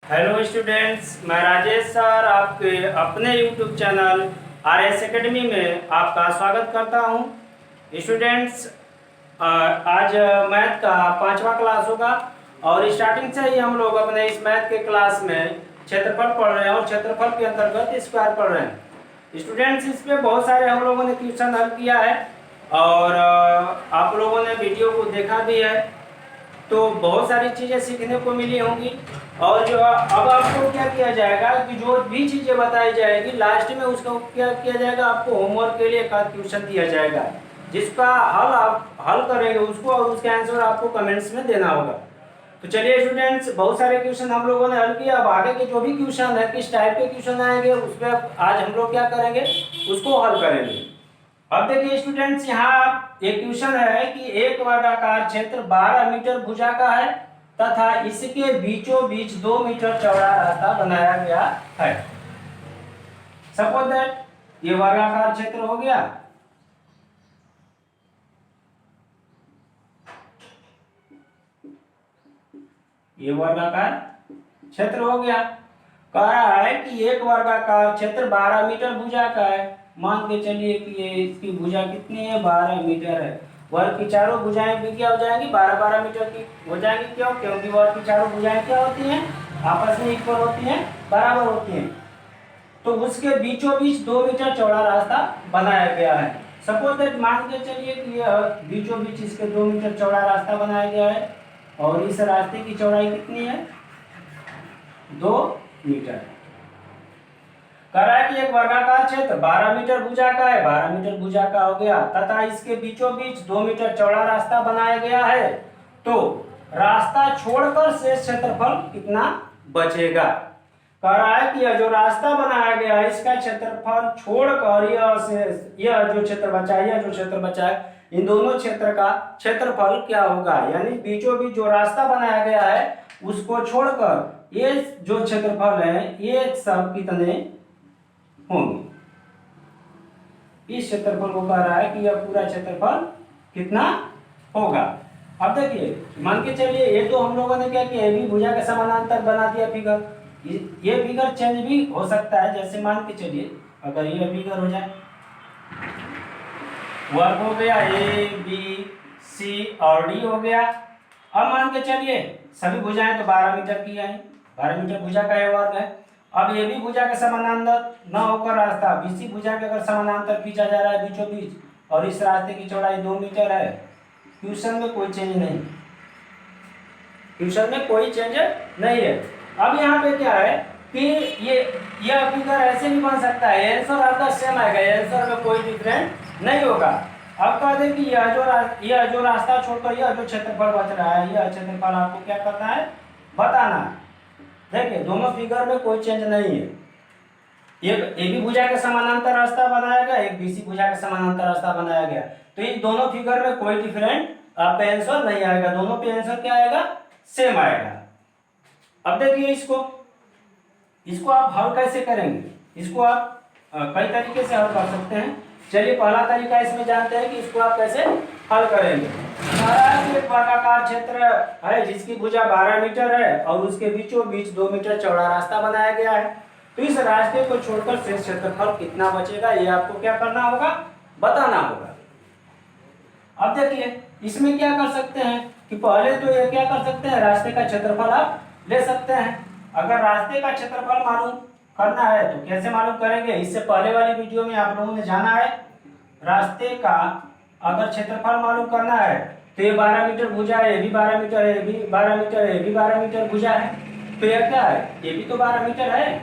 Hello students, मैं Rajesh sir आपके अपने यूट्यूब चैनल RS एकेडमी में आपका स्वागत करता हूं। स्टूडेंट्स, आज मैथ का 5वां क्लास होगा और स्टार्टिंग से ही हम लोग अपने इस मैथ के क्लास में क्षेत्रफल पढ़ रहे हैं और क्षेत्रफल के अंतर्गत स्क्वायर पढ़ रहे हैं। स्टूडेंट्स, इस पे बहुत सारे हम लोगों ने क्वेश्चन हल किया है और आप लोगों ने वीडियो को देखा भी है, तो बहुत सारी चीज़ें सीखने को मिली होंगी। और जो अब आपको क्या किया जाएगा कि जो भी चीज़ें बताई जाएगी लास्ट में उसका क्या किया जाएगा, आपको होमवर्क के लिए एक आध क्वेश्चन दिया जाएगा जिसका हल आप हल करेंगे उसको और उसका आंसर आपको कमेंट्स में देना होगा। तो चलिए स्टूडेंट्स, बहुत सारे क्वेश्चन हम लोगों ने हल किया। अब आगे के जो भी क्वेश्चन है, किस टाइप के क्वेश्चन आएंगे उस पर आज हम लोग क्या करेंगे, उसको हल करेंगे। अब देखिए स्टूडेंट्स, यहाँ एक क्वेश्चन है कि एक वर्गाकार क्षेत्र 12 मीटर भुजा का है तथा इसके बीचों बीच 2 मीटर चौड़ा रास्ता बनाया गया है। सपोज दैट ये वर्गाकार क्षेत्र हो गया, ये वर्गाकार क्षेत्र हो गया। कह रहा है कि एक वर्गाकार क्षेत्र 12 मीटर भुजा का है। मान के चलिए कि ये इसकी भुजा कितनी है, 12 मीटर है। वर्ग की चारों भुजाएं भी क्या हो जाएंगी, 12-12 मीटर की हो जाएंगी। क्यों? क्योंकि वर्ग की चारों भुजाएं क्या होती हैं, आपस में इक्वल होती हैं, बराबर होती हैं। तो उसके बीचों बीच 2 मीटर चौड़ा रास्ता बनाया गया है। सपोज दैट मान के चलिए कि बीचों बीच इसके 2 मीटर चौड़ा रास्ता बनाया गया है और इस रास्ते की चौड़ाई कितनी है, 2 मीटर। कह रहा है कि एक वर्गाकार क्षेत्र 12 मीटर भुजा का है, 12 मीटर भुजा का हो गया तथा इसके बीचों बीच 2 मीटर चौड़ा रास्ता बनाया गया है। तो रास्ता छोड़कर शेष क्षेत्रफल कितना बचेगा। कह रहा है कि यह जो रास्ता बनाया गया है इसका क्षेत्रफल छोड़कर यह जो क्षेत्र बचा है, यह जो क्षेत्र बचा है, इन दोनों क्षेत्र का क्षेत्रफल क्या होगा। यानी बीचों बीच जो रास्ता बनाया गया है उसको छोड़कर ये जो क्षेत्रफल है ये सब कितने होंगे। इस क्षेत्रफल को कह रहा है कि यह पूरा क्षेत्रफल कितना होगा। अब देखिए, मान के चलिए ये तो हम लोगों ने क्या किया, ये भी भुजा के समानांतर बना दिया फिगर। ये फिगर चेंज भी हो सकता है। जैसे मान के चलिए अगर ये फिगर हो जाए, वर्ग हो गया ABC और D हो गया। अब मान के चलिए सभी भुजाएं तो 12 मीटर की है, 12 मीटर भुजा का ये वर्ग है। अब ये भी भुजा के समानांतर न होकर रास्ता BC भुजा के अगर समानांतर खींचा जा रहा है बीचों बीच और इस रास्ते की चौड़ाई 2 मीटर है। क्वेश्चन में कोई चेंज नहीं, क्वेश्चन में कोई चेंज नहीं है। अब यहाँ पे क्या है कि ये फिगर ऐसे भी बन सकता है, आंसर आपका सेम आएगा, आंसर में कोई डिफरेंट नहीं होगा। अब कह दें कि यह जो रास्ता छोड़कर यह जो क्षेत्रफल बच रहा है, यह क्षेत्रफल आपको क्या करना है, बताना है। देखिए दोनों फिगर में कोई चेंज नहीं है। एक AB भुजा के समानांतर रास्ता बनाया गया, एक BC भुजा के समानांतर रास्ता बनाया गया। तो इन दोनों फिगर में कोई डिफरेंट आपका आंसर नहीं आएगा, दोनों पे आंसर क्या आएगा, सेम आएगा। अब देखिए इसको आप हल कैसे करेंगे। इसको आप कई तरीके से हल कर सकते हैं। चलिए पहला तरीका इसमें जानते हैं कि इसको आप कैसे हल करेंगे। एक वर्गाकार क्षेत्र है जिसकी भुजा 12 मीटर है और उसके बीचों बीच 2 मीटर चौड़ा रास्ता बनाया गया है। तो इस रास्ते को छोड़कर शेष क्षेत्रफल कितना बचेगा, ये आपको क्या करना होगा, बताना होगा। अब देखिए इसमें क्या कर सकते हैं कि पहले तो ये क्या कर सकते हैं, रास्ते का क्षेत्रफल आप ले सकते हैं। अगर रास्ते का क्षेत्रफल मालूम करना है तो कैसे मालूम करेंगे, इससे पहले वाली वीडियो में आप लोगों ने जाना है। रास्ते का अगर क्षेत्रफल मालूम करना है तो ये 12 मीटर भुजा है, ये भी 12 मीटर है, ये भी 12 मीटर है, ये भी 12 मीटर भुजा है। तो यह क्या है, ये भी तो 12 मीटर है।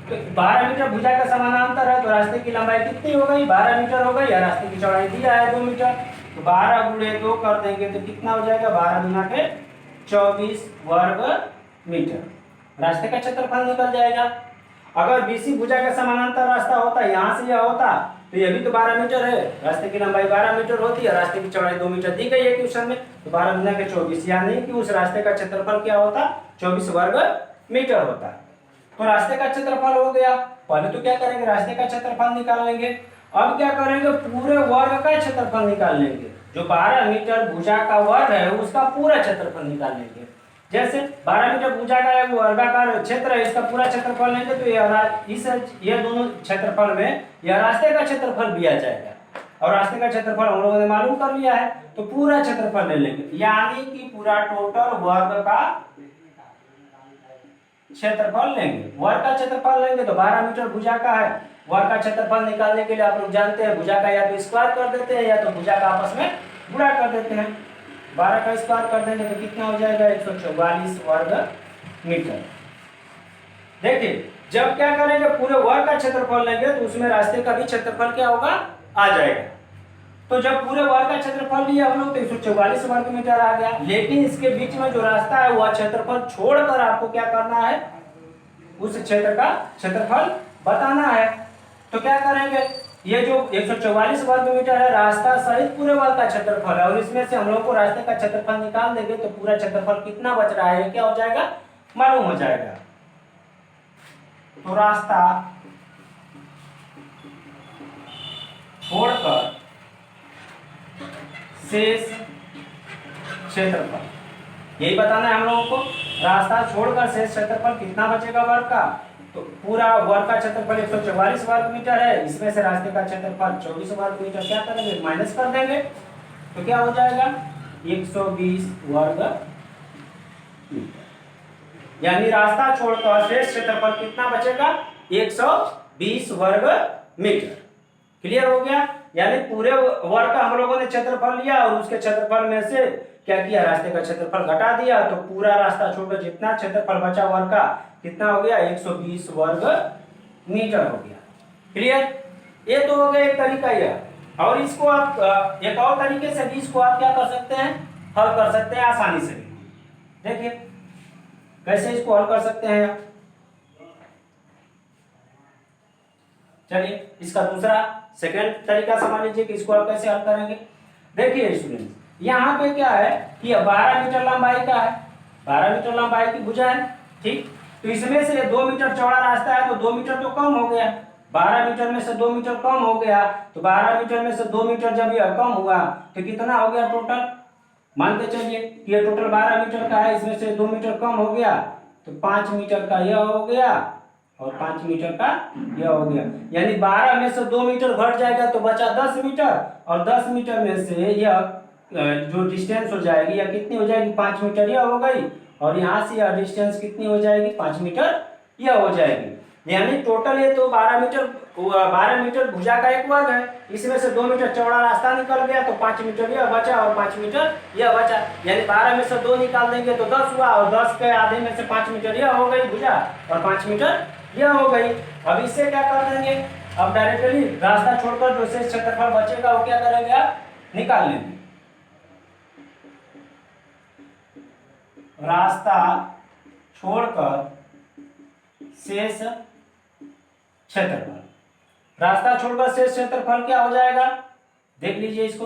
तो 12 मीटर भुजा का समानांतर है तो रास्ते की लंबाई कितनी हो गई, 12 मीटर हो गई। रास्ते की चौड़ाई दिया है 2 मीटर, तो 12 गुणे 2 कर देंगे तो कितना हो जाएगा, 12 गुना के 24 वर्ग मीटर। रास्ते का क्षेत्रफल निकल जाएगा। अगर BC भुजा के समानांतर रास्ता होता, यहाँ से यह होता, तो ये भी तो 12 मीटर है, रास्ते की लंबाई 12 मीटर होती है, रास्ते की चौड़ाई 2 मीटर दी गई है क्वेश्चन में। तो 12 गुना के 24, यानी कि उस रास्ते का क्षेत्रफल क्या होता, 24 वर्ग मीटर होता। तो रास्ते का क्षेत्रफल हो गया। पहले तो क्या करेंगे, रास्ते का क्षेत्रफल निकाल लेंगे। अब क्या करेंगे, पूरे वर्ग का क्षेत्रफल निकाल लेंगे। जो 12 मीटर भुजा का वर्ग है उसका पूरा क्षेत्रफल निकाल लेंगे। जैसे 12 मीटर भुजा का एक वर्गाकार क्षेत्र है, इसका पूरा क्षेत्रफल लेंगे तो ये दोनों क्षेत्रफल में यह रास्ते का क्षेत्रफल दिया जाएगा, और रास्ते का क्षेत्रफल हम लोगों ने मालूम कर लिया है, तो पूरा क्षेत्रफल ले लेंगे, यानी कि पूरा टोटल वर्ग का क्षेत्रफल लेंगे। वर्ग का क्षेत्रफल लेंगे तो 12 मीटर भुजा का है, वर्ग का क्षेत्रफल निकालने के लिए आप लोग जानते हैं भुजा का या तो स्क्वायर कर देते हैं या तो भुजा का आपस में गुणा कर देते हैं। 12 का स्क्वायर कर देंगे तो कितना हो जाएगा 144 वर्ग मीटर। देखिए जब क्या करेंगे पूरे वर्ग का क्षेत्रफल लेंगे तो उसमें रास्ते का भी क्षेत्रफल क्या होगा आ जाएगा। तो जब पूरे वर्ग का क्षेत्रफल लिया हम लोग तो 144 वर्ग मीटर आ गया, लेकिन इसके बीच में जो रास्ता है वह क्षेत्रफल छोड़कर आपको क्या करना है, उस क्षेत्र का क्षेत्रफल बताना है। तो क्या करेंगे, ये जो 144 वर्ग मीटर है रास्ता सहित पूरे वर्ग का क्षेत्रफल है, और इसमें से हम लोग को रास्ते का क्षेत्रफल निकाल देंगे तो पूरा क्षेत्रफल कितना बच रहा है क्या हो जाएगा मालूम हो जाएगा। तो रास्ता छोड़कर शेष क्षेत्रफल, यही बताना है हम लोगों को, रास्ता छोड़कर शेष क्षेत्रफल कितना बचेगा वर्ग का। तो पूरा वर्ग का क्षेत्रफल 144 वर्ग मीटर है, इसमें से रास्ते का क्षेत्रफल 24 वर्ग मीटर क्या करेंगे माइनस कर देंगे, तो क्या हो जाएगा 120 वर्ग मीटर, यानी रास्ता छोड़कर शेष क्षेत्रफल कितना बचेगा 120 वर्ग मीटर। क्लियर हो गया, यानी पूरे वर्ग का हम लोगों ने क्षेत्रफल लिया और उसके क्षेत्रफल में से क्या किया रास्ते का क्षेत्रफल घटा दिया, तो पूरा रास्ता छोड़कर जितना क्षेत्रफल बचा वर्ग का कितना हो गया 120 वर्ग मीटर हो गया। क्लियर, ये तो हो गया एक तरीका यह। और इसको आप एक और तरीके से भी इसको आप क्या कर सकते हैं हल कर सकते हैं आसानी से। देखिए कैसे इसको हल कर सकते हैं, चलिए इसका दूसरा सेकंड तरीका समझ लीजिए कि इसको आप कैसे हल करेंगे। देखिए स्टूडेंट यहाँ पे क्या है कि 12 मीटर लंबाई का है, 12 मीटर लंबाई की भुजा है, ठीक। तो इसमें से 2 मीटर चौड़ा रास्ता है तो 2 मीटर तो कम हो गया, 12 मीटर में से 2 मीटर कम हो गया, तो 12 मीटर में से 2 मीटर जब यह कम हुआ तो कितना हो गया टोटल, मानते चलिए ये टोटल 12 मीटर का है, इसमें से 2 मीटर कम हो गया तो 5 मीटर का यह हो गया और 5 मीटर का यह हो गया, यानी 12 में से 2 मीटर घट जाएगा तो बचा 10 मीटर, और 10 मीटर में से यह जो डिस्टेंस हो जाएगी या कितनी हो जाएगी 5 मीटर यह हो गई, और यहाँ से यह डिस्टेंस कितनी हो जाएगी 5 मीटर यह हो जाएगी। यानी टोटल ये तो 12 मीटर भुजा का एक वर्ग है, इसमें से 2 मीटर चौड़ा रास्ता निकल गया तो 5 मीटर यह बचा और 5 मीटर यह बचा, यानी 12 में से 2 निकाल देंगे तो 10 हुआ, और 10 के आधे में से 5 मीटर यह हो गई भुजा और 5 मीटर यह हो गई। अब इससे क्या कर देंगे, अब डायरेक्टली रास्ता छोड़कर जो शेष क्षेत्रफल बचेगा वो क्या करेंगे आप निकाल लेंगे। रास्ता छोड़कर शेष क्षेत्रफल, रास्ता छोड़कर शेष क्षेत्रफल क्या हो जाएगा देख लीजिए इसको।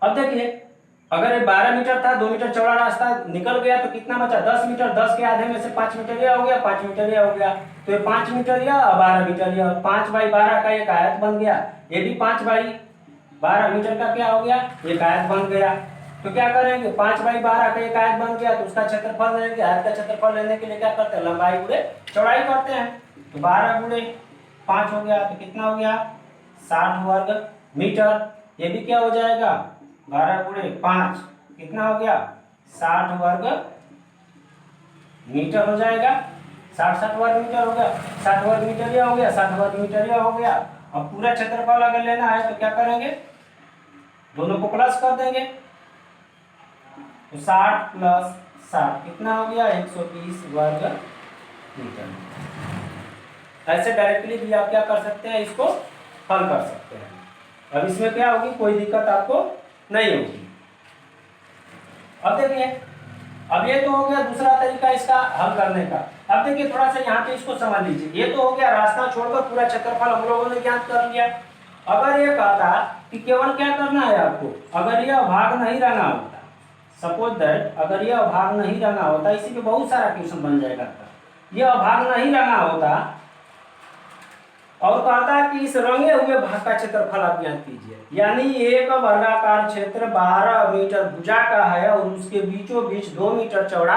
अब देखिए अगर ये 12 मीटर था, 2 मीटर चौड़ा रास्ता निकल गया तो कितना बचा 10 मीटर, 10 के आधे में से 5 मीटर यह हो गया, 5 मीटर यह हो गया, तो ये 5 मीटर यह 12 मीटर यह, 5 बाई 12 का एक आयत बन गया, ये भी 5 बाई 12 मीटर का क्या हो गया एक आयत बन गया। तो क्या करेंगे 5 बाई 12 का एक आयत बन गया तो उसका क्षेत्रफल लेंगे, आयत का क्षेत्रफल लेने के लिए क्या करते हैं लंबाई गुणे चौड़ाई करते हैं, तो 12 गुणे 5 हो गया तो कितना हो गया 60 वर्ग मीटर, ये भी क्या हो जाएगा 12 गुणे 5 कितना हो गया 60 वर्ग मीटर हो जाएगा, 60 वर्ग मीटर हो गया, 60 वर्ग मीटर यह हो गया, 60 वर्ग मीटर यह हो गया। अब पूरा क्षेत्रफल अगर लेना है तो क्या करेंगे दोनों को प्लस कर देंगे, तो 60 प्लस 60 कितना हो गया 120 वर्ग मीटर। ऐसे डायरेक्टली भी आप क्या कर सकते हैं इसको हल कर सकते हैं। अब इसमें क्या होगी कोई दिक्कत आपको नहीं होगी। अब देखिए अब ये तो हो गया दूसरा तरीका इसका हल करने का। अब देखिए थोड़ा सा यहाँ पे इसको समझ लीजिए, ये तो हो गया रास्ता छोड़कर पूरा क्षेत्रफल हम लोगों ने ज्ञात कर लिया। अगर ये कहता कि केवल क्या करना है आपको, अगर यह भाग नहीं रंगा होता, सपोज दैट अगर यह भाग नहीं रंगा होता, इसी पे बहुत सारा क्वेश्चन बन जाएगा, यह भाग नहीं रंगा होता और कहता है कि इस रंगे हुए भाग का क्षेत्रफल आप ज्ञात कीजिए। यानी एक वर्गाकार क्षेत्र 12 मीटर भुजा का है और उसके बीचों बीच 2 मीटर चौड़ा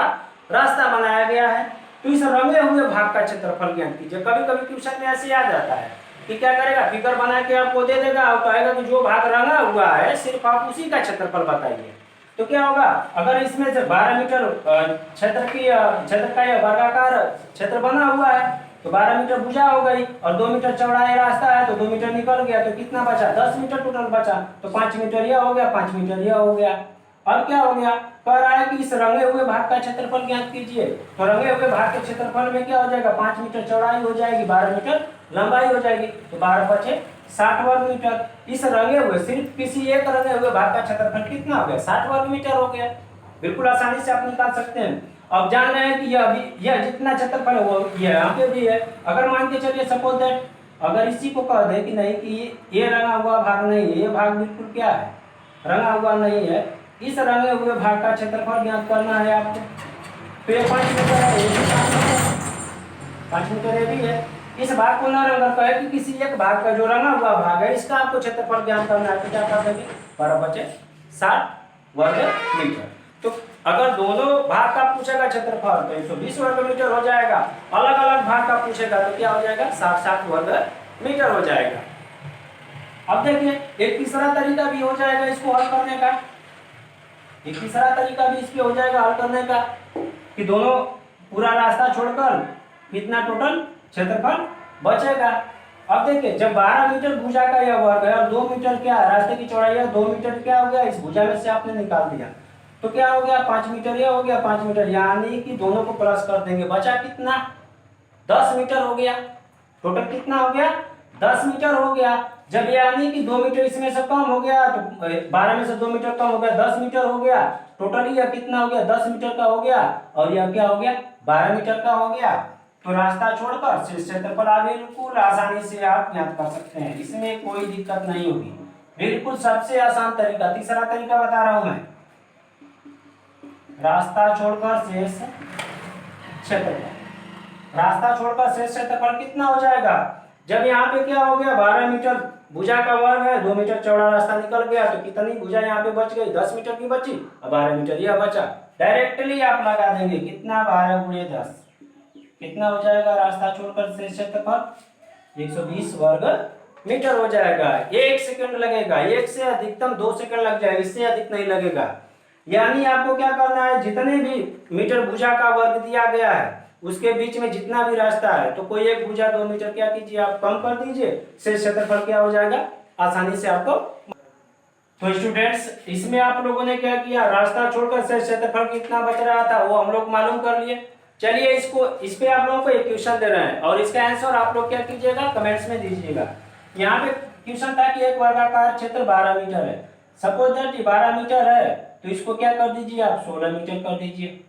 रास्ता बनाया गया है, तो इस रंगे हुए भाग का क्षेत्रफल ज्ञात कीजिए। कभी कभी क्वेश्चन में ऐसे आ जाता है कि क्या करेगा, फिगर बना के आपको दे देगा और कहेगा कि जो भाग रंगा हुआ है सिर्फ आप उसी का क्षेत्रफल बताइए। तो क्या होगा, अगर इसमें से 12 मीटर क्षेत्र का यह वर्गाकार क्षेत्र बना हुआ है तो 12 मीटर भुजा हो गई और 2 मीटर चौड़ा ये रास्ता है तो 2 मीटर निकल गया, तो कितना बचा, 10 मीटर टोटल बचा। तो 5 मीटर यह हो गया, 5 मीटर यह हो गया। अब क्या हो गया, कह रहा है कि इस रंगे हुए भाग का क्षेत्रफल ज्ञात कीजिए। तो रंगे हुए भाग के क्षेत्रफल में क्या हो जाएगा, 5 मीटर चौड़ाई हो जाएगी, 12 मीटर लंबाई हो जाएगी, तो 12 बचे 60 वर्ग मीटर। इस रंगे हुए सिर्फ किसी एक रंगे हुए भाग का क्षेत्रफल कितना हो गया, 60 वर्ग मीटर हो गया। बिल्कुल आसानी से आप निकाल सकते हैं। अब जान रहे हैं कि यह जितना क्षेत्रफल है वो ये यहाँ पे भी है। अगर मान के चलिए सपोज दैट अगर इसी को कह दे कि नहीं कि ये रंगा हुआ भाग नहीं है, ये भाग बिल्कुल क्या है, रंगा हुआ नहीं है, इस रंगे हुए भाग का क्षेत्रफल ज्ञात करना है आपको। तो ये 5 मीटर है, ये भी 5 मीटर ये भी है। इस भाग को न रंगा कहे कि किसी एक भाग का जो रंगा हुआ भाग है इसका आपको क्षेत्रफल ज्ञात करना है, तो क्या कर देंगे, 12 बचे 60 वर्ग मीटर। तो अगर दोनों भाग का पूछेगा क्षेत्रफल तो 120 वर्ग मीटर हो जाएगा, अलग अलग भाग का पूछेगा तो क्या हो जाएगा, 60 वर्ग मीटर हो जाएगा। अब देखिए एक तीसरा तरीका भी हो जाएगा इसको हल करने का, एक तीसरा तरीका भी इसके हो जाएगा हल करने का कि दोनों पूरा रास्ता छोड़कर कितना टोटल क्षेत्रफल बचेगा। अब देखिए जब 12 मीटर भुजा का यह वर्ग है और 2 मीटर क्या है, रास्ते की चौड़ाई है, 2 मीटर क्या हो गया, इस भुजा में से आपने निकाल दिया तो क्या हो गया, 5 मीटर यह हो गया, 5 मीटर, यानी कि दोनों को प्लस कर देंगे, बचा कितना, 10 मीटर हो गया। टोटल कितना हो गया, 10 मीटर हो गया। जब यानी कि 2 मीटर इसमें से कम हो गया तो 12 में से 2 मीटर कम हो गया, 10 मीटर हो गया। टोटल यह कितना हो गया, 10 मीटर का हो गया और यह क्या हो गया, 12 मीटर का हो गया। तो रास्ता छोड़कर शेष क्षेत्रफल आप बिल्कुल आसानी से आप ज्ञात कर सकते हैं, इसमें कोई दिक्कत नहीं होगी। बिल्कुल सबसे आसान तरीका, तीसरा तरीका बता रहा हूं मैं, रास्ता छोड़कर शेष क्षेत्रफल। रास्ता छोड़कर शेष क्षेत्रफल कितना हो जाएगा, जब यहाँ पे क्या हो गया, 12 मीटर भुजा का वर्ग है, 2 मीटर चौड़ा रास्ता निकल गया तो कितनी भुजा यहाँ पे बच गई, 10 मीटर की बची और 12 मीटर यह बचा। डायरेक्टली आप लगा देंगे कितना, 12 गुणे 10 कितना हो जाएगा, रास्ता छोड़कर शेष क्षेत्रफल 120 वर्ग मीटर हो जाएगा। 1 सेकंड लगेगा, 1 से अधिकतम 2 सेकंड लग जाएगा, इससे अधिक नहीं लगेगा। यानी आपको क्या करना है, जितने भी मीटर भुजा का वर्ग दिया गया है उसके बीच में जितना भी रास्ता है तो कोई एक भुजा 2 मीटर क्या कीजिए आप कम कर दीजिए, शेष क्षेत्रफल क्या हो जाएगा, आसानी से आपको। तो स्टूडेंट्स इसमें आप लोगों ने क्या किया, रास्ता छोड़कर शेष क्षेत्रफल कितना बच रहा था वो हम लोग मालूम कर लिए। चलिए इसको, इस पे आप लोगों को एक क्वेश्चन दे रहे हैं और इसका आंसर आप लोग क्या कीजिएगा, कमेंट्स में दीजिएगा। यहाँ पे क्वेश्चन था कि एक वर्गाकार क्षेत्र 12 मीटर है, सपोज दैट 12 मीटर है तो इसको क्या कर दीजिए आप 16 मीटर कर दीजिए।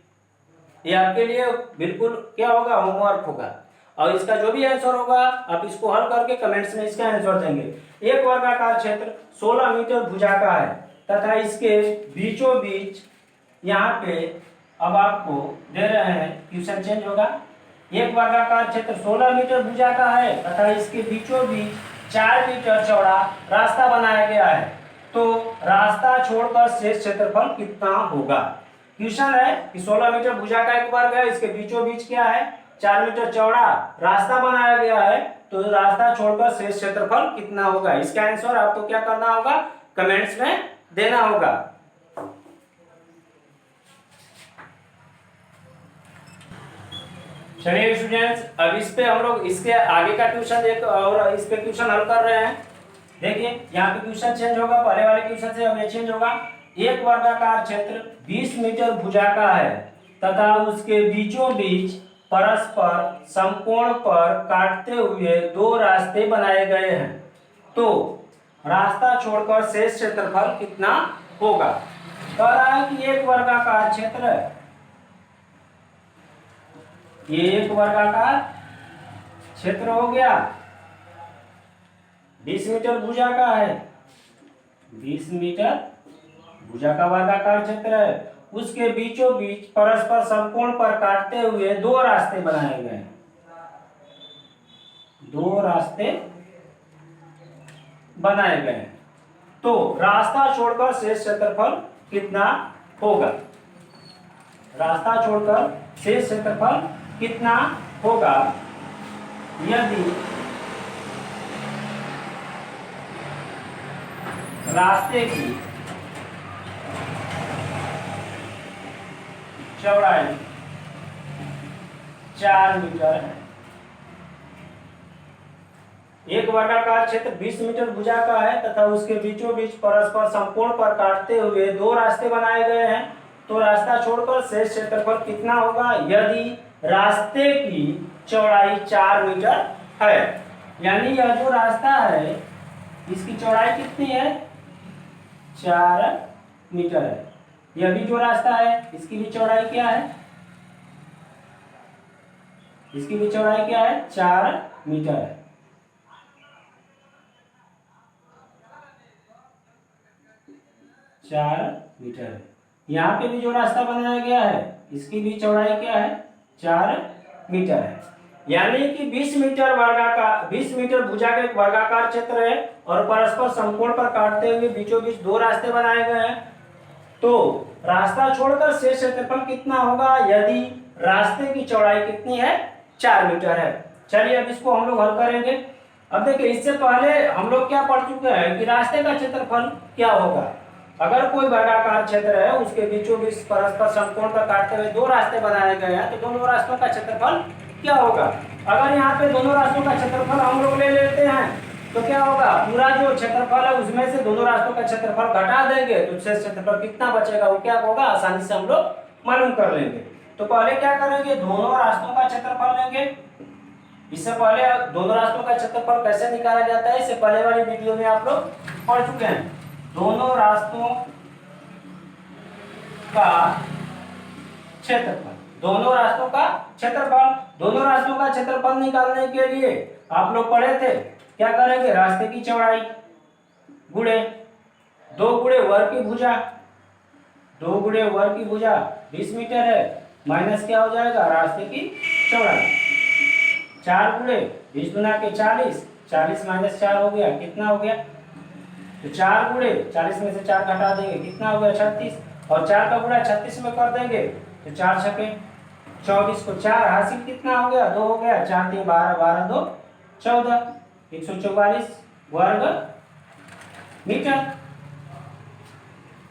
ये आपके लिए बिल्कुल क्या होगा, होमवर्क होगा और इसका जो भी आंसर होगा आप इसको हल करके कमेंट्स में इसका आंसर देंगे। एक वर्गाकार क्षेत्र 16 मीटर भुजा का है तथा इसके बीचों बीच यहाँ पे अब आपको दे रहे हैं, क्वेश्चन चेंज होगा। एक वर्गाकार क्षेत्र 16 मीटर भुजा का है तथा इसके बीचों बीच 4 मीटर चौड़ा रास्ता बनाया गया है, तो रास्ता छोड़कर शेष क्षेत्रफल कितना होगा। क्वेश्चन है कि 16 मीटर भुजा का एक वर्ग है, इसके बीचों बीच क्या है, 4 मीटर चौड़ा रास्ता बनाया गया है, तो रास्ता छोड़कर शेष क्षेत्रफल कितना होगा। इसका आंसर आपको क्या करना होगा, कमेंट्स में देना होगा। चलिए स्टूडेंट्स अब इस पे हम लोग इसके आगे का ट्यूशन एक और इस पे क्वेश्चन हल कर रहे हैं। देखिए यहाँ पे क्वेश्चन चेंज होगा, पहले वाले क्वेश्चन से अब ये चेंज होगा। एक वर्गाकार क्षेत्र 20 मीटर भुजा का है तथा उसके बीचों बीच परस्पर समकोण पर काटते हुए 2 रास्ते बनाए गए हैं, तो रास्ता छोड़कर शेष क्षेत्रफल कितना होगा। कह रहा है कि एक वर्गाकार क्षेत्र है, ये एक वर्गाकार क्षेत्र हो गया, 20 मीटर भुजा का है, 20 मीटर भुजा का वर्गाकार क्षेत्र है, उसके बीचों बीच परस्पर समकोण पर काटते हुए 2 रास्ते बनाए गए, दो रास्ते बनाए गए हैं, तो रास्ता छोड़कर शेष क्षेत्रफल कितना होगा? रास्ता छोड़कर शेष क्षेत्रफल कितना होगा यदि रास्ते की चौड़ाई 4 मीटर है। एक वर्गाकार क्षेत्र 20 मीटर भुजा का है तथा उसके बीचों बीच परस्पर समकोण पर काटते हुए दो रास्ते बनाए गए हैं, तो रास्ता छोड़कर शेष क्षेत्रफल कितना होगा यदि रास्ते की चौड़ाई 4 मीटर है। यानी यह जो रास्ता है इसकी चौड़ाई कितनी है? 4 मीटर है। यह भी जो रास्ता है इसकी भी चौड़ाई क्या है? इसकी भी चौड़ाई क्या है? 4 मीटर है। यहाँ पे भी जो रास्ता बनाया गया है इसकी भी चौड़ाई क्या है? 4 मीटर है। यानी कि 20 मीटर वर्गाकार 20 मीटर भुजा का एक वर्गाकार क्षेत्र है और परस्पर समकोण पर काटते हुए बीचों बीच दो रास्ते बनाए गए हैं, तो रास्ता छोड़कर शेष क्षेत्रफल कितना होगा यदि रास्ते की चौड़ाई कितनी है? 4 मीटर है। चलिए अब इसको हम लोग हल करेंगे। अब देखिए, इससे पहले हम लोग क्या पढ़ चुके हैं कि रास्ते का क्षेत्रफल क्या होगा। अगर कोई वर्गाकार क्षेत्र है उसके बीचों बीच परस्पर समकोण पर काटते हुए दो रास्ते बनाए गए हैं, तो दोनों रास्तों का क्षेत्रफल क्या होगा? अगर यहाँ पे दोनों रास्तों का क्षेत्रफल हम लोग ले लेते हैं तो क्या होगा? पूरा जो क्षेत्रफल है उसमें से दोनों रास्तों का क्षेत्रफल घटा देंगे तो शेष क्षेत्रफल कितना बचेगा वो क्या होगा? आसानी से हम लोग मालूम कर लेंगे। तो पहले क्या करेंगे? दोनों रास्तों का क्षेत्रफल लेंगे। इससे पहले दोनों रास्तों का क्षेत्रफल कैसे निकाला जाता है इससे पहले वाली वीडियो में आप लोग पढ़ चुके हैं। दोनों रास्तों का क्षेत्रफल, दोनों रास्तों का क्षेत्रफल, दोनों रास्तों का क्षेत्रफल निकालने के लिए आप लोग पढ़े थे क्या करेंगे? रास्ते की चौड़ाई गुणे 2 गुणे वर्ग की भुजा, 2 गुणे वर्ग की भुजा 20 मीटर है, माइनस क्या हो जाएगा? रास्ते की चौड़ाई 4 गुणे 20 गुना के 40, 40 माइनस 4 हो गया, कितना हो गया? तो 4 गुणे 40 में से 4 घटा देंगे, कितना हो गया? 36, और 4 का गुणा 36 में कर देंगे तो 4 छके 24 को 4 हासिल कितना हो गया? 2 हो गया। 4 3 12, 12 2 14, 144 वर्ग मीटर।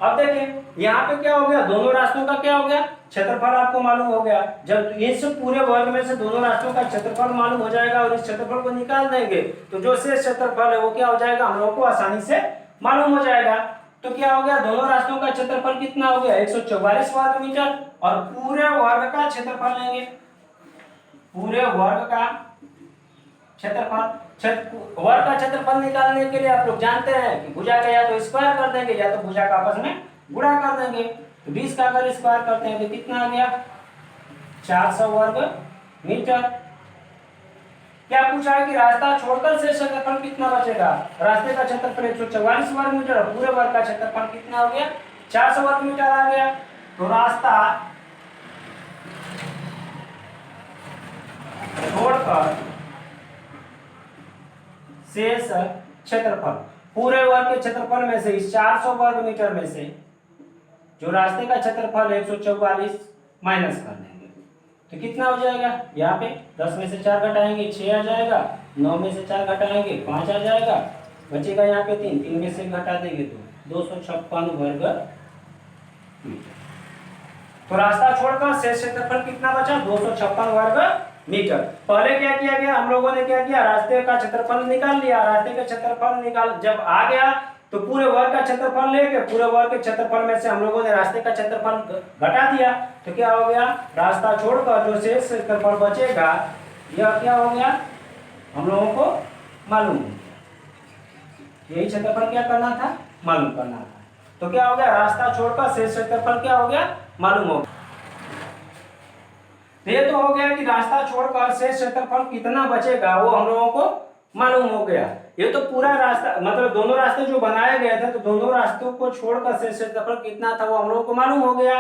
अब देखिए यहाँ पे क्या हो गया? दोनों रास्तों का क्या हो गया? क्षेत्रफल आपको मालूम हो गया। जब इस पूरे वर्ग में से दोनों रास्तों का क्षेत्रफल मालूम हो जाएगा और इस क्षेत्रफल को निकाल देंगे तो जो शेष क्षेत्रफल है वो क्या हो जाएगा? हम लोगों को आसानी से मालूम हो जाएगा। तो क्या हो गया? दोनों रास्तों का क्षेत्रफल कितना हो गया? 144 वर्ग मीटर। और पूरे वर्ग का क्षेत्रफल लेंगे, पूरे वर्ग का क्षेत्रफल। वर्ग का क्षेत्रफल निकालने के लिए आप लोग जानते हैं कि भुजा का या तो स्क्वायर कर देंगे या तो भुजा का आपस में गुणा कर देंगे। तो 20 का अगर स्क्वायर करते हैं तो कितना आ गया? 400 वर्ग मीटर। क्या पूछा है कि रास्ता छोड़कर शेष क्षेत्रफल कितना बचेगा? रास्ते का क्षेत्रफल 144 वर्ग मीटर और पूरे वर्ग का क्षेत्रफल कितना हो गया? 400 वर्ग मीटर आ गया। तो रास्ता छोड़कर शेष क्षेत्रफल, पूरे वर्ग के क्षेत्रफल में से इस 400 वर्ग मीटर में से जो रास्ते का क्षेत्रफल 144 माइनस कर देंगे तो कितना हो जाएगा? यहाँ पे 10 में से 4 घटाएंगे 6 आ जाएगा, 9 में से 4 घटाएंगे 5 आ जाएगा, बचेगा यहाँ पे 3, 3 में से घटा देंगे तो 256 वर्ग मीटर। तो रास्ता छोड़कर शेष क्षेत्रफल कितना बचा? 256 वर्ग मीटर। पहले क्या किया गया? हम लोगों ने क्या किया? रास्ते का क्षेत्रफल निकाल लिया। रास्ते का क्षेत्रफल निकाल जब आ गया तो पूरे वर्ग का क्षेत्रफल लेके पूरे वर्ग के क्षेत्रफल में से हम लोगों ने रास्ते का क्षेत्रफल घटा दिया तो क्या हो गया? रास्ता छोड़कर जो शेष क्षेत्रफल बचेगा यह क्या हो गया? हम लोगों को मालूम है। यही क्षेत्रफल क्या करना था? मालूम करना था। तो क्या हो गया? रास्ता छोड़कर शेष क्षेत्रफल क्या हो गया? मालूम हो गया। ये तो हो गया कि रास्ता छोड़कर शेष क्षेत्रफल कितना बचेगा वो हम लोगों को मालूम हो गया। ये तो पूरा रास्ता मतलब दोनों रास्ते जो बनाए गए थे तो दोनों रास्तों को छोड़कर शेष क्षेत्रफल कितना था वो हम लोगों को मालूम हो गया।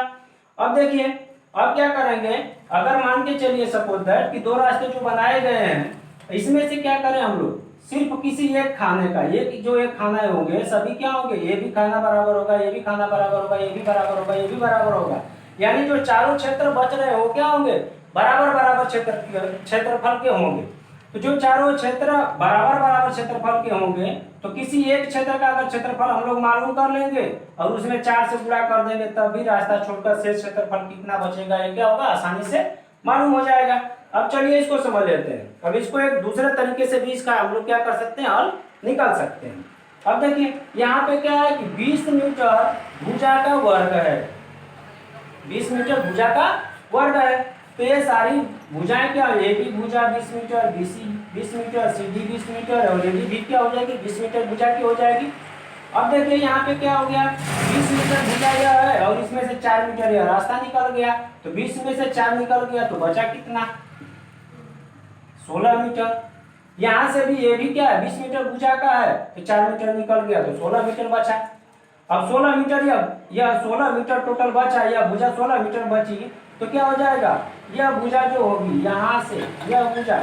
अब देखिए अब क्या करेंगे? अगर मान के चलिए सपोज दैट कि दो रास्ते जो बनाए गए हैं इसमें से क्या करें हम लोग, सिर्फ किसी एक खाने का, ये जो एक खाना होंगे सभी क्या होंगे, ये भी खाना बराबर होगा, ये भी खाना बराबर होगा, ये भी बराबर होगा, ये भी बराबर होगा। यानी जो चारों क्षेत्र बच रहे हैं वो क्या होंगे, बराबर बराबर क्षेत्रफल के होंगे। तो जो चारों क्षेत्र बराबर बराबर क्षेत्रफल के होंगे तो किसी एक क्षेत्र का अगर क्षेत्रफल हम लोग मालूम कर लेंगे और उसमें 4 से गुणा कर देंगे तब भी रास्ता छोड़कर शेष क्षेत्रफल कितना बचेगा ये क्या होगा, आसानी से मालूम हो जाएगा। अब चलिए इसको समझ लेते हैं। अब इसको एक दूसरे तरीके से भी इसका हम लोग क्या कर सकते हैं, हल निकाल सकते हैं। अब देखिए यहाँ पे क्या है कि 20 मीटर भुजा का वर्ग है, 20 मीटर भुजा का वर्ग है। तो ये सारी भुजाएं क्या है, ए बी भुजा 20 metre, B C 20 metre, C D 20 metre और ए भी क्या हो जाएगी, 20 मीटर भुजा की हो जाएगी। अब देखिए यहाँ पे क्या हो गया, 20 मीटर भुजा गया है और इसमें से 4 मीटर यह रास्ता निकल गया। तो 20 में से 4 निकल गया तो बचा कितना, 16 मीटर। यहाँ से भी ये भी क्या है, 20 मीटर भुजा का है तो 4 मीटर निकल गया तो 16 मीटर बचा। अब 16 मीटर या 16 मीटर टोटल बचा, या भुजा 16 मीटर बची तो क्या हो जाएगा, यह भुजा जो होगी यहाँ से यह भुजा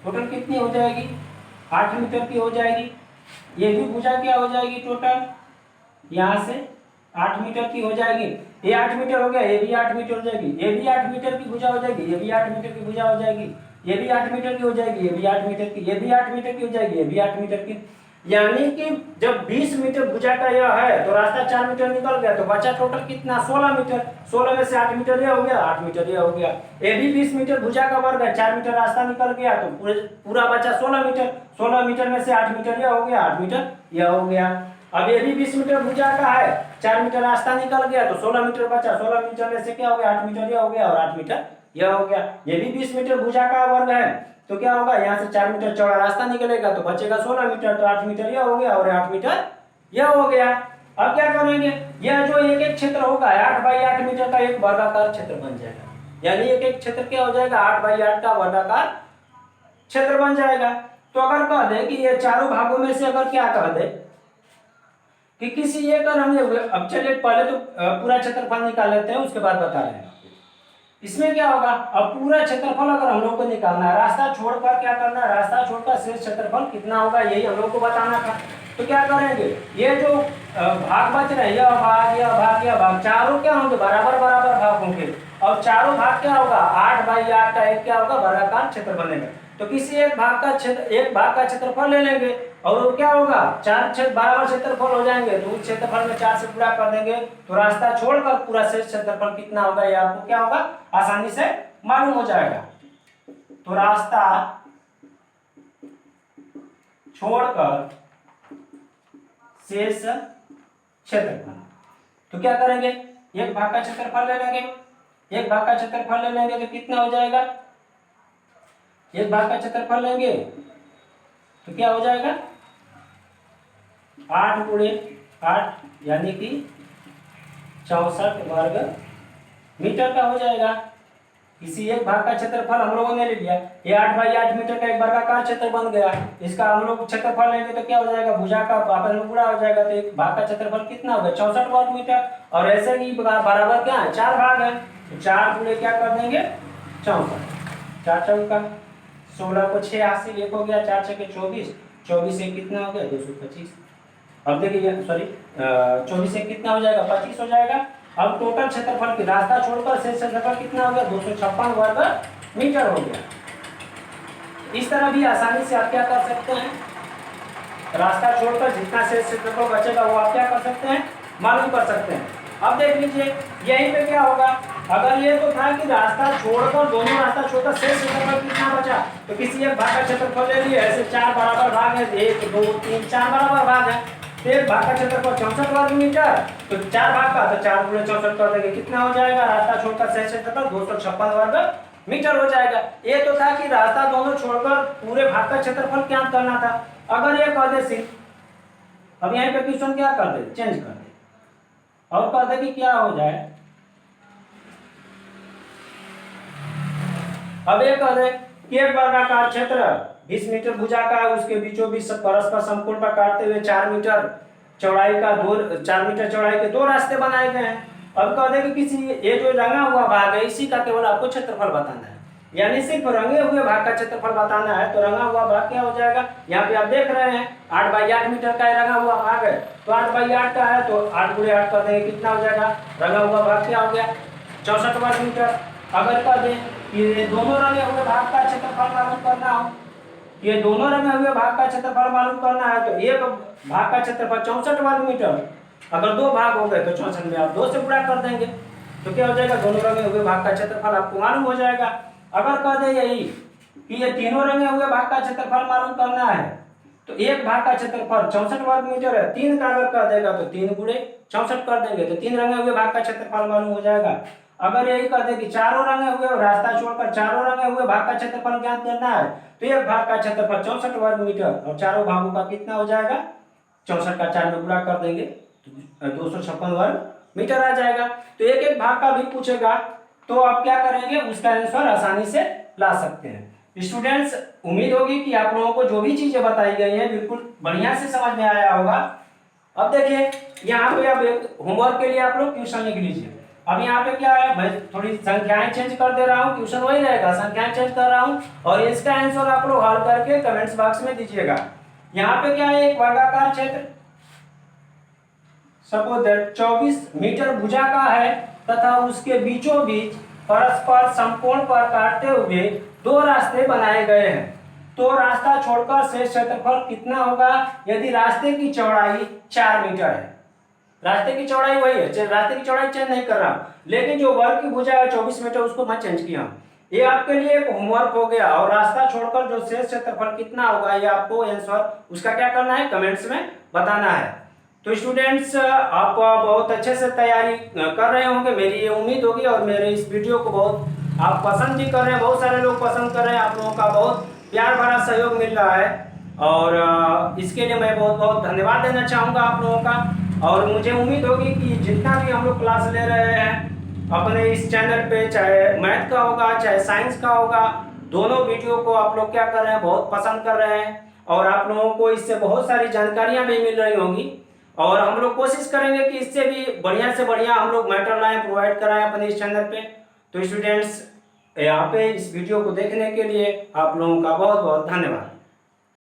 टोटल कितनी हो जाएगी, 8 मीटर की हो जाएगी। ये भी भुजा क्या हो जाएगी टोटल, यहाँ से 8 मीटर की हो जाएगी। ये 8 मीटर हो गया, ये भी 8 मीटर हो जाएगी, ये भी 8 मीटर की भुजा हो जाएगी, ये भी 8 मीटर की भुजा हो जाएगी, ये भी 8 मीटर की हो जाएगी, ये भी 8 मीटर की, ये भी 8 मीटर की हो जाएगी, ये भी 8 मीटर की। यानी कि जब 20 मीटर भुजा का यह है तो रास्ता 4 मीटर निकल गया तो बचा टोटल कितना, 16 मीटर। 16 में से 8 मीटर यह हो गया, 8 मीटर यह हो गया। ये भी 20 मीटर भुजा का वर्ग है, 4 मीटर रास्ता निकल गया तो पूरा बचा 16 मीटर। 16 मीटर में से 8 मीटर यह हो गया, 8 मीटर यह हो गया। अब ये भी 20 मीटर भुजा का है, 4 मीटर रास्ता निकल गया तो 16 मीटर बचा। 16 मीटर में से क्या हो गया, 8 मीटर यह हो गया और 8 मीटर यह हो गया। ये भी 20 मीटर भुजा का वर्ग है तो क्या होगा, यहाँ से 4 मीटर चौड़ा रास्ता निकलेगा तो बचेगा 16 मीटर, तो 8 मीटर यह हो गया और 8 मीटर यह हो गया। अब क्या करेंगे, यह जो एक एक क्षेत्र होगा 8 बाई 8 मीटर का एक वर्गाकार क्षेत्र बन जाएगा। यानी एक एक क्षेत्र क्या हो जाएगा, 8 बाई 8 का वर्गाकार क्षेत्र बन जाएगा। तो अगर कह दे कि ये चारों भागों में से अगर क्या कह दे कि किसी एक, और हमने अब चलिए पहले तो पूरा क्षेत्रफल निकाल लेते हैं उसके बाद बता रहे हैं। इसमें क्या होगा, अब पूरा क्षेत्रफल अगर हम लोग को निकालना है, रास्ता छोड़कर क्या करना है, रास्ता छोड़कर शेष क्षेत्रफल कितना होगा यही हम लोग को बताना था। तो क्या करेंगे, ये जो भाग बच रहे हैं यह भाग यह भाग यह भाग चारों क्या होंगे, बराबर बराबर भाग होंगे और चारों भाग क्या होगा, 8 बाई 8 का एक क्या होगा, वर्गाकार क्षेत्र बनेगा। तो किसी एक भाग का क्षेत्रफल ले लेंगे और वो क्या होगा, 4 क्षेत्र बराबर क्षेत्रफल हो जाएंगे तो उस क्षेत्रफल में 4 से गुणा कर देंगे तो रास्ता छोड़कर पूरा शेष क्षेत्रफल कितना होगा ये आपको क्या होगा, आसानी से मालूम हो जाएगा। तो रास्ता छोड़कर शेष क्षेत्रफल, तो क्या करेंगे, एक भाग का क्षेत्रफल ले लेंगे, एक भाग का क्षेत्रफल ले लेंगे तो कितना हो जाएगा, एक भाग का क्षेत्रफल लेंगे तो क्या हो जाएगा, 8 गुणे 8 यानी कि 64 वर्ग मीटर का हो जाएगा। किसी एक भाग का क्षेत्रफल हम लोगों ने ले लिया, ये 8 बाई 8 मीटर का एक वर्गाकार क्षेत्र बन गया। इसका हम लोग क्षेत्रफल लेंगे तो क्या हो जाएगा, भुजा का आपस में गुणा हो जाएगा तो एक भाग का क्षेत्रफल कितना होगा, 64 वर्ग मीटर। और ऐसे ही बराबर क्या है, 4 भाग है तो 4 गुणे क्या कर देंगे 64, 4 चौका 16 को 6 हासिल, एक हो गया, 4 छके 24, 24 से कितना हो गया 225। अब देखिए सॉरी 24 से कितना हो जाएगा 25 हो जाएगा। अब टोटल क्षेत्रफल की रास्ता छोड़कर शेष क्षेत्रफल कितना हो गया 256 वर्ग मीटर हो गया। इस तरह भी आसानी से आप क्या कर सकते हैं, रास्ता छोड़कर जितना शेष क्षेत्रफल बचेगा वो आप क्या कर सकते हैं, मालूम कर सकते हैं। अब देख लीजिए यहीं पे क्या होगा, अगर ये तो था कि रास्ता छोड़कर दोनों रास्ता छोड़कर शेष क्षेत्रफल कितना बचा तो किसी एक भाग का क्षेत्रफल ले लिए, ऐसे 4 बराबर भाग है, 1 2 3 4 बराबर भाग है, एक भाग का क्षेत्रफल 64 वर्ग मीटर, तो 4 भाग का तो 4 गुणे 64 कर देंगे, कितना हो जाएगा, रास्ता छोड़कर शेष क्षेत्रफल 256 वर्ग मीटर हो जाएगा। ये तो था कि रास्ता दोनों छोड़कर पूरे भाग का क्षेत्रफल क्या करना था। अगर ये कर दे सिर्फ, अब यहाँ पे क्वेश्चन क्या कर दे, चेंज कर दे और कर दे कि क्या हो जाए, अब ये कह दे कि एक वर्गाकार क्षेत्र 20 मीटर भुजा का है, उसके बीचों बीच परस्पर समकोण पर काटते हुए 4 मीटर चौड़ाई के 2 रास्ते बनाए गए हैं। अब कह दे कि किसी ये जो रंगा हुआ भाग है इसी का केवल आपको क्षेत्रफल बताना है। यानी सिर्फ रंगे हुए भाग का क्षेत्रफल बताना है। तो रंगा हुआ भाग क्या हो जाएगा, यहाँ पे आप देख रहे हैं 8/8 मीटर का रंगा हुआ भाग है, तो 8/8 का है तो 8 × 8 कर देंगे, कितना हो जाएगा, रंगा हुआ भाग क्या हो गया 64 वर्ग मीटर। अगर कर दें कि दोनों रंगे हुए भाग का क्षेत्रफल मालूम करना हो, ये दोनों रंगे हुए भाग का क्षेत्रफल मालूम करना है, तो एक भाग का क्षेत्रफल 64 वर्ग मीटर, अगर दो भाग हो गए तो 64 में आप 2 से गुणा कर देंगे, तो क्या हो जाएगा, दोनों रंगे हुए भाग का क्षेत्रफल आपको मालूम हो जाएगा। अगर कह दे यही कि ये तीनों रंगे हुए भाग का क्षेत्रफल मालूम करना है, तो एक भाग का क्षेत्रफल 64 वर्ग मीटर है, 3 का अगर कर देगा तो 3 × 64 कर देंगे, तो 3 रंगे हुए भाग का क्षेत्रफल मालूम हो जाएगा। अगर यही कर दे कि चारों रंगे हुए रास्ता छोड़कर चारों रंगे हुए भाग का क्षेत्रफल ज्ञात करना है, तो एक भाग का क्षेत्रफल 64 वर्ग मीटर और चारों भागों का कितना हो जाएगा, 64 का 4 में गुणा कर देंगे, 256 वर्ग मीटर आ जाएगा। तो एक एक भाग का भी पूछेगा तो आप क्या करेंगे, उसका आंसर आसानी से ला सकते हैं। स्टूडेंट्स, उम्मीद होगी कि आप लोगों को जो भी चीजें बताई गई हैं बिल्कुल बढ़िया से समझ में आया होगा। अब देखिए यहाँ पे अब एक होमवर्क के लिए आप लोग ट्यूशन लिख लीजिए। अब यहाँ पे क्या है, मैं थोड़ी संख्याएं चेंज कर दे रहा हूँ, ट्यूशन वही रहेगा, संख्याएं चेंज कर रहा हूँ और इसका आंसर आप लोग हल करके कमेंट्स बॉक्स में दीजिएगा। यहाँ पे क्या है, एक वर्गाकार क्षेत्र सपोज दैट 24 मीटर भुजा का है तथा उसके बीचों बीच परस्पर समकोण पर काटते हुए 2 रास्ते बनाए गए हैं, तो रास्ता छोड़कर शेष क्षेत्रफल कितना होगा यदि रास्ते की चौड़ाई 4 मीटर है। रास्ते की चौड़ाई वही है, रास्ते की चौड़ाई चेंज नहीं कर रहा, लेकिन जो वर्ग की भुजा है 24 मीटर उसको मैं चेंज किया। ये आपके लिए एक होमवर्क हो गया और रास्ता छोड़कर जो शेष क्षेत्रफल कितना होगा ये आपको आंसर उसका क्या करना है, कमेंट्स में बताना है। तो स्टूडेंट्स, आप बहुत अच्छे से तैयारी कर रहे होंगे, मेरी ये उम्मीद होगी और मेरे इस वीडियो को बहुत आप पसंद भी कर रहे हैं, बहुत सारे लोग पसंद कर रहे हैं, आप लोगों का बहुत प्यार भरा सहयोग मिल रहा है और इसके लिए मैं बहुत बहुत धन्यवाद देना चाहूँगा आप लोगों का। और मुझे उम्मीद होगी कि जितना भी हम लोग क्लास ले रहे हैं अपने इस चैनल पे, चाहे मैथ का होगा चाहे साइंस का होगा, दोनों वीडियो को आप लोग क्या कर रहे हैं, बहुत पसंद कर रहे हैं और आप लोगों को इससे बहुत सारी जानकारियाँ भी मिल रही होंगी और हम लोग कोशिश करेंगे कि इससे भी बढ़िया से बढ़िया हम लोग मैटर लाएं, प्रोवाइड कराएं अपने इस चैनल पे। तो स्टूडेंट्स, यहाँ पे इस वीडियो को देखने के लिए आप लोगों का बहुत बहुत धन्यवाद।